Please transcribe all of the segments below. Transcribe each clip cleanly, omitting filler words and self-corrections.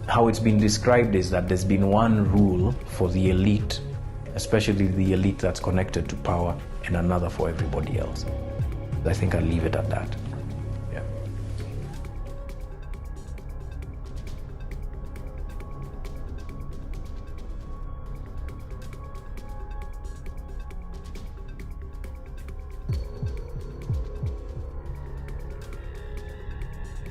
How it's been described is that there's been one rule for the elite, especially the elite that's connected to power, and another for everybody else. I think I'll leave it at that. Yeah.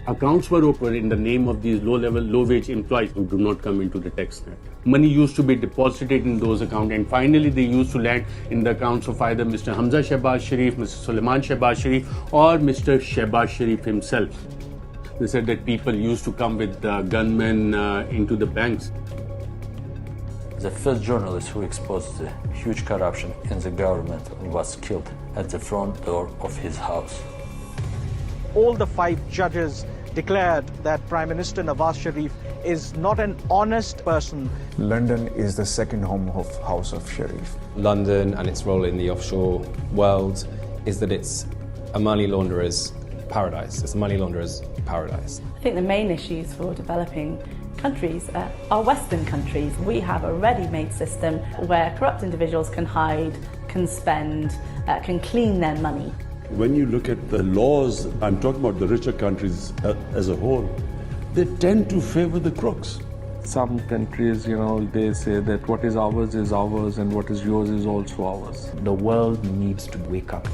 Accounts were opened in the name of these low-level, low-wage employees who do not come into the tax net. Money used to be deposited in those accounts, and finally they used to land in the accounts of either Mr. Hamza Shehbaz Sharif, Mr. Suleiman Shehbaz Sharif, or Mr. Shehbaz Sharif himself. They said that people used to come with gunmen into the banks. The first journalist who exposed the huge corruption in the government was killed at the front door of his house. All the 5 judges declared that Prime Minister Nawaz Sharif is not an honest person. London is the second home of House of Sharif. London and its role in the offshore world is that it's a money launderer's paradise. It's a money launderer's paradise. I think the main issues for developing countries are Western countries. We have a ready-made system where corrupt individuals can hide, can spend, can clean their money. When you look at the laws, I'm talking about the richer countries as a whole, they tend to favor the crooks. Some countries, they say that what is ours and what is yours is also ours. The world needs to wake up.